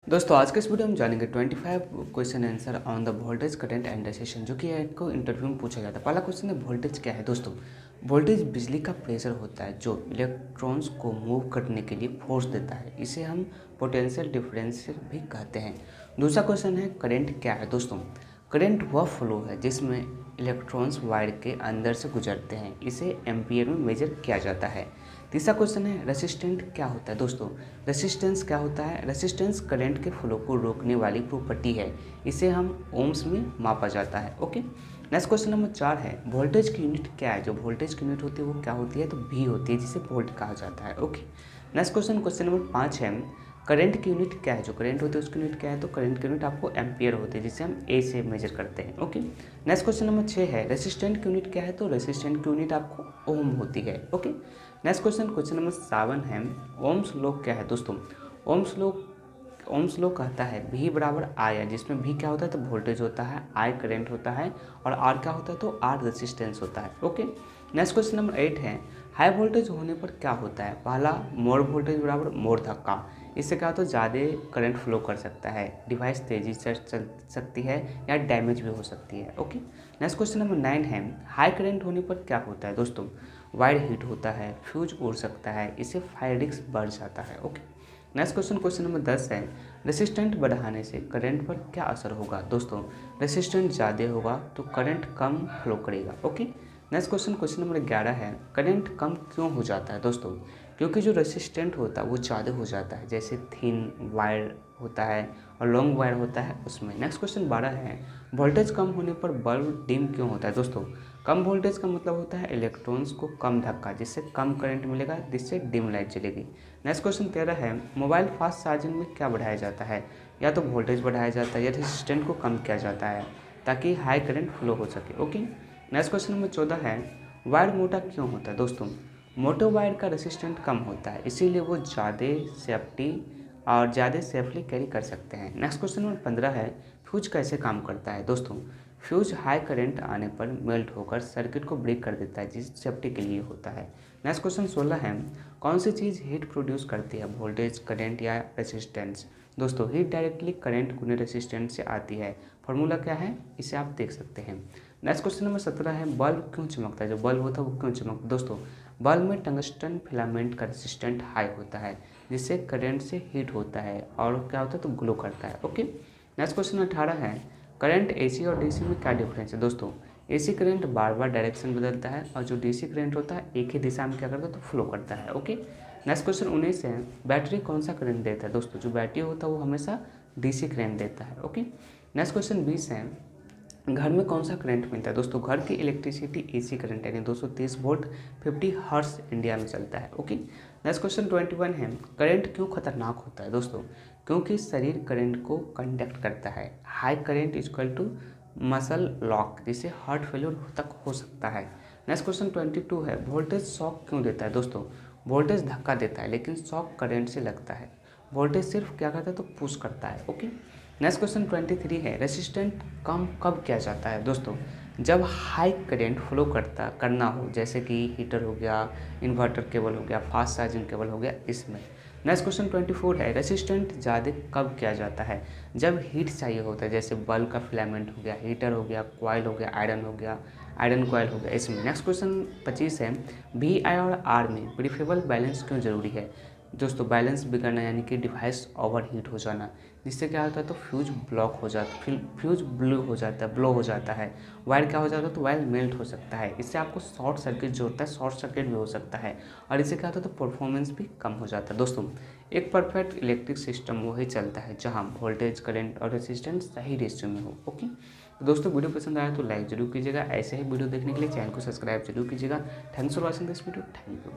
दोस्तों आज के इस वीडियो में जानेंगे 25 question answer on the voltage current and resistance जो कि आपको इंटरव्यू में पूछा जाता है। पहला क्वेश्चन है वोल्टेज क्या है। दोस्तों वोल्टेज बिजली का प्रेशर होता है जो इलेक्ट्रॉन्स को मूव करने के लिए फोर्स देता है, इसे हम पोटेंशियल डिफरेंशियल भी कहते हैं। दूसरा क्वेश्चन है करंट क्या है। दोस्तों करंट वह फ्लो है जिसमें इलेक्ट्रॉन्स वायर के अंदर से गुजरते हैं, इसे एम्पियर में मेजर किया जाता है। तीसरा क्वेश्चन है रेसिस्टेंट क्या होता है। दोस्तों रेसिस्टेंस क्या होता है। रेसिस्टेंस करंट के फ्लो को रोकने वाली प्रॉपर्टी है, इसे हम ओम्स में मापा जाता है। ओके, नेक्स्ट क्वेश्चन नंबर 4 है वोल्टेज की यूनिट क्या है। जो वोल्टेज की यूनिट होती है वो क्या होती है, तो वी होती है, जिसे वोल्ट कहा जाता है। ओके, नेक्स्ट क्वेश्चन नंबर 5 है करंट की यूनिट क्या है। जो करंट होती है उसकी यूनिट क्या है, तो करंट की यूनिट आपको एम्पियर होती है, जिसे हम ए से मेजर करते हैं। ओके, नेक्स्ट क्वेश्चन नंबर 6 है रेसिस्टेंट की यूनिट क्या है। तो रेसिस्टेंट की यूनिट आपको ओम होती है। ओके, नेक्स्ट क्वेश्चन नंबर 7 है ओम्स लॉ क्या है। दोस्तों ओम्स लॉ कहता है V बराबर I है, जिसमें V क्या होता है, तो वोल्टेज होता है, I करंट होता है और R क्या होता है, तो R रेजिस्टेंस होता है। ओके, नेक्स्ट क्वेश्चन नंबर 8 है हाई वोल्टेज होने पर क्या होता है। पहला मोर वोल्टेज बराबर मोर धक्का, इससे क्या होता है, ज़्यादा करंट फ्लो कर सकता है, डिवाइस तेज़ी से चल सकती है या डैमेज भी हो सकती है। ओके, नेक्स्ट क्वेश्चन नंबर 9 है हाई करंट होने पर क्या होता है। दोस्तों वायर हीट होता है, फ्यूज उड़ सकता है, इससे फायर रिस्क बढ़ जाता है। ओके, नेक्स्ट क्वेश्चन नंबर 10 है रेसिस्टेंट बढ़ाने से करंट पर क्या असर होगा। दोस्तों रेसिस्टेंट ज़्यादा होगा तो करंट कम फ्लो करेगा। ओके, नेक्स्ट क्वेश्चन नंबर 11 है करंट कम क्यों हो जाता है। दोस्तों क्योंकि जो रेसिस्टेंट होता है वो ज़्यादा हो जाता है, जैसे थिन वायर होता है और लॉन्ग वायर होता है उसमें। नेक्स्ट क्वेश्चन 12 है वोल्टेज कम होने पर बल्ब डिम क्यों होता है। दोस्तों कम वोल्टेज का मतलब होता है इलेक्ट्रॉन्स को कम धक्का, जिससे कम करंट मिलेगा, जिससे डिम लाइट चलेगी। नेक्स्ट क्वेश्चन 13 है मोबाइल फास्ट चार्जिंग में क्या बढ़ाया जाता है। या तो वोल्टेज बढ़ाया जाता है या रेजिस्टेंट को कम किया जाता है ताकि हाई करंट फ्लो हो सके। ओके, नेक्स्ट क्वेश्चन नंबर 14 है वायर मोटा क्यों होता है। दोस्तों मोटे वायर का रेसिस्टेंट कम होता है, इसीलिए वो ज़्यादा सेफली कैरी कर सकते हैं। नेक्स्ट क्वेश्चन नंबर 15 है फ्यूज कैसे काम करता है। दोस्तों फ्यूज हाई करंट आने पर मेल्ट होकर सर्किट को ब्रेक कर देता है, जिस सेफ्टी के लिए होता है। नेक्स्ट क्वेश्चन 16 है कौन सी चीज़ हीट प्रोड्यूस करती है, वोल्टेज करंट या रेसिस्टेंस। दोस्तों हीट डायरेक्टली करंट गुने रेसिस्टेंस से आती है। फार्मूला क्या है, इसे आप देख सकते हैं। नेक्स्ट क्वेश्चन नंबर 17 है बल्ब क्यों चमकता है। जो बल्ब होता है वो क्यों चमकता है। दोस्तों बल्ब में टंगस्टन फिलामेंट का रेसिस्टेंट हाई होता है, जिससे करंट से हीट होता है और क्या होता है, तो ग्लो करता है। ओके, नेक्स्ट क्वेश्चन 18 है करंट एसी और डीसी में क्या डिफरेंस है। दोस्तों एसी करंट बार बार डायरेक्शन बदलता है और जो डीसी करंट होता है एक ही दिशा में क्या करता है, तो फ्लो करता है। ओके, नेक्स्ट क्वेश्चन 19 है बैटरी कौन सा करंट देता है। दोस्तों जो बैटरी होता है वो हमेशा डीसी करंट देता है। ओके, नेक्स्ट क्वेश्चन 20 है घर में कौन सा करंट मिलता है। दोस्तों घर की इलेक्ट्रिसिटी एसी करंट यानी 230 वोल्ट 50 हर्ट्ज इंडिया में चलता है। ओके, नेक्स्ट क्वेश्चन 21 है करंट क्यों खतरनाक होता है। दोस्तों क्योंकि शरीर करंट को कंडक्ट करता है। High current equal to muscle lock, जिससे हार्ट फेलियर तक हो सकता है। नेक्स्ट क्वेश्चन 22 है वोल्टेज शॉक क्यों देता है। दोस्तों वोल्टेज धक्का देता है लेकिन शॉक करंट से लगता है, वोल्टेज सिर्फ क्या करता है, तो पुश करता है। ओके, नेक्स्ट क्वेश्चन 23 है रेसिस्टेंट कम कब किया जाता है। दोस्तों जब हाई करंट फ्लो करना हो, जैसे कि हीटर हो गया, इन्वर्टर केबल हो गया, फास्ट चार्जिंग केबल हो गया, इसमें। नेक्स्ट क्वेश्चन 24 है रेसिस्टेंट ज़्यादा कब किया जाता है। जब हीट चाहिए होता है, जैसे बल्ब का फिलामेंट हो गया, हीटर हो गया, कॉइल हो गया, आयरन कॉइल हो गया, इसमें। नेक्स्ट क्वेश्चन 25 है वी आई और आर में प्रीफरेबल बैलेंस क्यों जरूरी है। दोस्तों बैलेंस बिगड़ना यानी कि डिवाइस ओवर हीट हो जाना, जिससे क्या होता है, तो फ्यूज ब्लॉक हो जाता है, फ्यूज ब्लो हो जाता है, वायर क्या हो जाता है, तो वायर मेल्ट हो सकता है। इससे आपको शॉर्ट सर्किट जो होता है, शॉर्ट सर्किट भी हो सकता है और इससे क्या होता है, तो परफॉर्मेंस भी कम हो जाता है। दोस्तों एक परफेक्ट इलेक्ट्रिक सिस्टम वही चलता है जहाँ वोल्टेज करंट और रेसिस्टेंस सही रेशियो में हो। ओके, तो दोस्तों वीडियो पसंद आया तो लाइक जरूर कीजिएगा। ऐसे ही वीडियो देखने के लिए चैनल को सब्सक्राइब जरूर कीजिएगा। Thanks for watching this video. Thank you.